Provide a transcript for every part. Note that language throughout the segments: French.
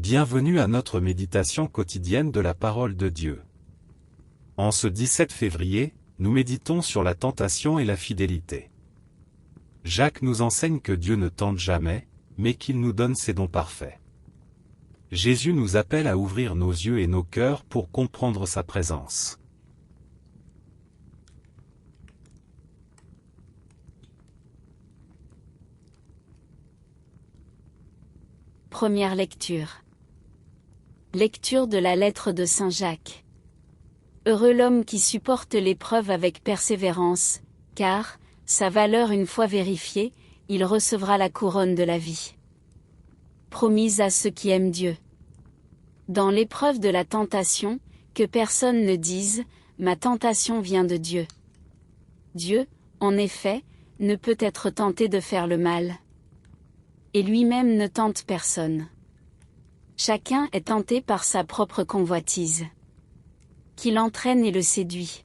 Bienvenue à notre méditation quotidienne de la parole de Dieu. En ce 17 février, nous méditons sur la tentation et la fidélité. Jacques nous enseigne que Dieu ne tente jamais, mais qu'il nous donne ses dons parfaits. Jésus nous appelle à ouvrir nos yeux et nos cœurs pour comprendre sa présence. Première lecture. Lecture de la lettre de Saint Jacques. Heureux l'homme qui supporte l'épreuve avec persévérance, car, sa valeur une fois vérifiée, il recevra la couronne de la vie. Promise à ceux qui aiment Dieu. Dans l'épreuve de la tentation, que personne ne dise, ma tentation vient de Dieu. Dieu, en effet, ne peut être tenté de faire le mal. Et lui-même ne tente personne. Chacun est tenté par sa propre convoitise, qui l'entraîne et le séduit.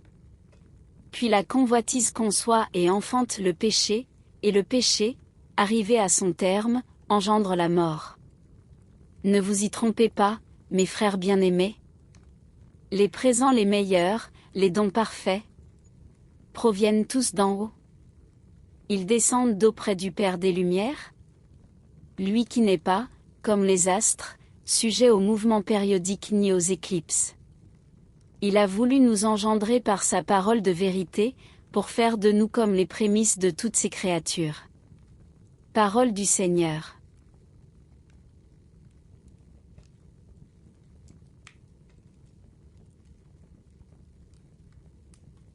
Puis la convoitise conçoit et enfante le péché, et le péché, arrivé à son terme, engendre la mort. Ne vous y trompez pas, mes frères bien-aimés. Les présents les meilleurs, les dons parfaits, proviennent tous d'en haut. Ils descendent d'auprès du Père des Lumières. Lui qui n'est pas, comme les astres, sujet aux mouvements périodiques ni aux éclipses. Il a voulu nous engendrer par sa parole de vérité, pour faire de nous comme les prémices de toutes ses créatures. Parole du Seigneur.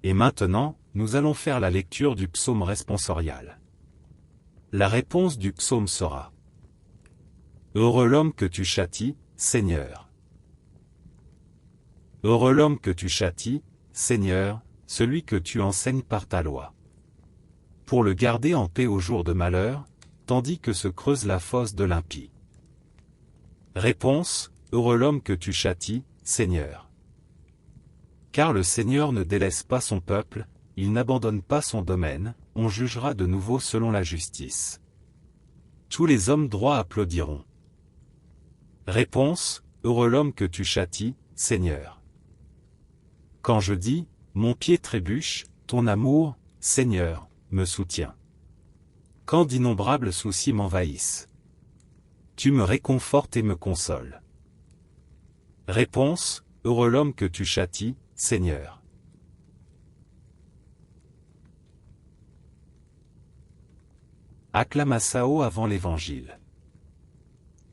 Et maintenant, nous allons faire la lecture du psaume responsorial. La réponse du psaume sera: Heureux l'homme que tu châties, Seigneur. Heureux l'homme que tu châties, Seigneur, celui que tu enseignes par ta loi. Pour le garder en paix au jour de malheur, tandis que se creuse la fosse de l'impie. Réponse: Heureux l'homme que tu châties, Seigneur. Car le Seigneur ne délaisse pas son peuple, il n'abandonne pas son domaine, on jugera de nouveau selon la justice. Tous les hommes droits applaudiront. Réponse: Heureux l'homme que tu châties, Seigneur. Quand je dis, mon pied trébuche, ton amour, Seigneur, me soutient. Quand d'innombrables soucis m'envahissent, tu me réconfortes et me consoles. Réponse: Heureux l'homme que tu châties, Seigneur. Acclamatio avant l'Évangile.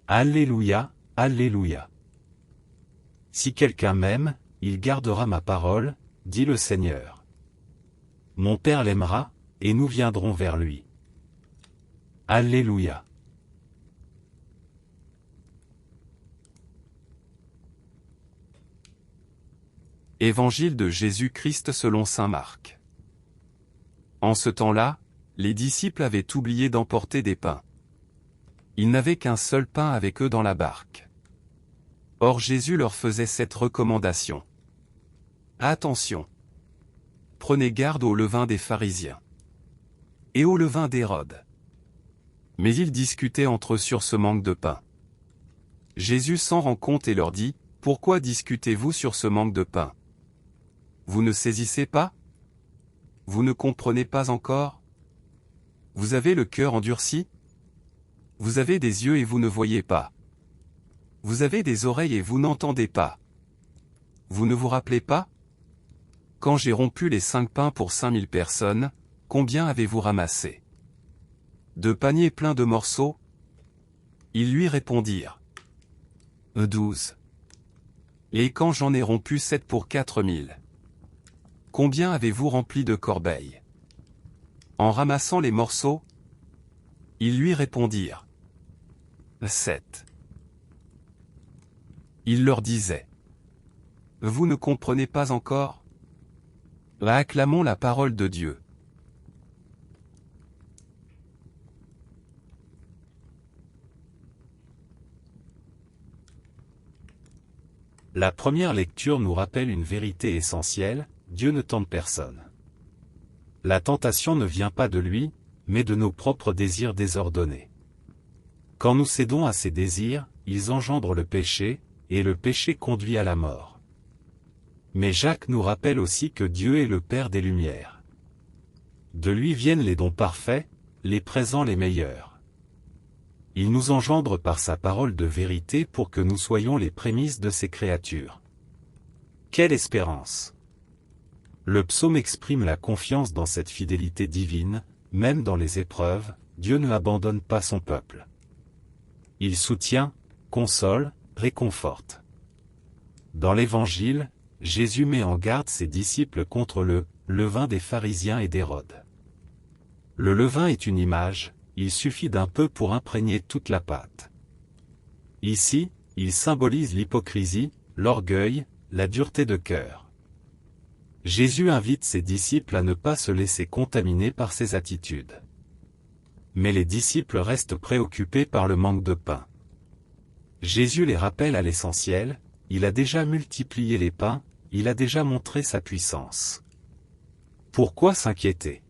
Alléluia, Alléluia. Si quelqu'un m'aime, il gardera ma parole, dit le Seigneur. Mon Père l'aimera, et nous viendrons vers lui. Alléluia. Évangile de Jésus-Christ selon saint Marc. En ce temps-là, les disciples avaient oublié d'emporter des pains. Ils n'avaient qu'un seul pain avec eux dans la barque. Or Jésus leur faisait cette recommandation. Attention! Prenez garde au levain des pharisiens et au levain d'Hérode. Mais ils discutaient entre eux sur ce manque de pain. Jésus s'en rend compte et leur dit: Pourquoi discutez-vous sur ce manque de pain? Vous ne saisissez pas? Vous ne comprenez pas encore? Vous avez le cœur endurci? Vous avez des yeux et vous ne voyez pas. Vous avez des oreilles et vous n'entendez pas. Vous ne vous rappelez pas? Quand j'ai rompu les 5 pains pour 5000 personnes, combien avez-vous ramassé? 2 paniers pleins de morceaux? Ils lui répondirent: 12. Et quand j'en ai rompu 7 pour 4000? Combien avez-vous rempli de corbeilles? En ramassant les morceaux? Ils lui répondirent: 7. Il leur disait: Vous ne comprenez pas encore? Acclamons la parole de Dieu. La première lecture nous rappelle une vérité essentielle: Dieu ne tente personne. La tentation ne vient pas de lui, mais de nos propres désirs désordonnés. Quand nous cédons à ces désirs, ils engendrent le péché, et le péché conduit à la mort. Mais Jacques nous rappelle aussi que Dieu est le Père des Lumières. De lui viennent les dons parfaits, les présents les meilleurs. Il nous engendre par sa parole de vérité pour que nous soyons les prémices de ses créatures. Quelle espérance! Le psaume exprime la confiance dans cette fidélité divine, même dans les épreuves, Dieu ne abandonne pas son peuple. Il soutient, console, réconforte. Dans l'Évangile, Jésus met en garde ses disciples contre le levain des pharisiens et d'Hérode. Le levain est une image, il suffit d'un peu pour imprégner toute la pâte. Ici, il symbolise l'hypocrisie, l'orgueil, la dureté de cœur. Jésus invite ses disciples à ne pas se laisser contaminer par ces attitudes. Mais les disciples restent préoccupés par le manque de pain. Jésus les rappelle à l'essentiel, il a déjà multiplié les pains, il a déjà montré sa puissance. Pourquoi s'inquiéter?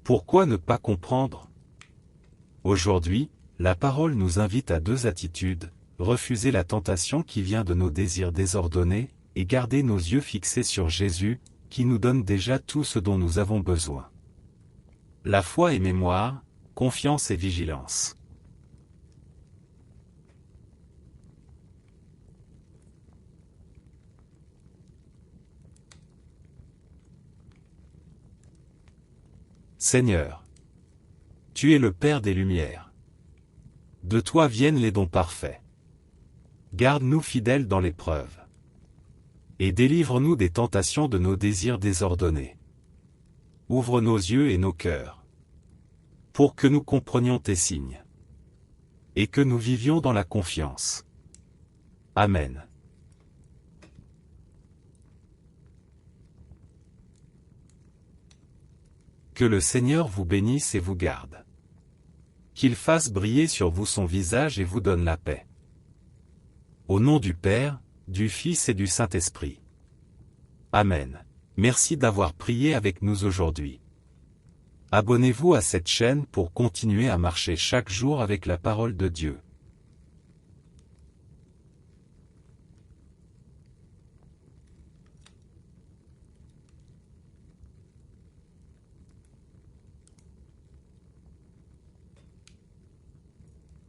Pourquoi ne pas comprendre? Aujourd'hui, la parole nous invite à deux attitudes, refuser la tentation qui vient de nos désirs désordonnés, et garder nos yeux fixés sur Jésus, qui nous donne déjà tout ce dont nous avons besoin. La foi et mémoire, confiance et vigilance. Seigneur, tu es le Père des Lumières. De toi viennent les dons parfaits. Garde-nous fidèles dans l'épreuve. Et délivre-nous des tentations de nos désirs désordonnés. Ouvre nos yeux et nos cœurs, pour que nous comprenions tes signes, et que nous vivions dans la confiance. Amen. Que le Seigneur vous bénisse et vous garde. Qu'il fasse briller sur vous son visage et vous donne la paix. Au nom du Père, du Fils et du Saint-Esprit. Amen. Merci d'avoir prié avec nous aujourd'hui. Abonnez-vous à cette chaîne pour continuer à marcher chaque jour avec la parole de Dieu.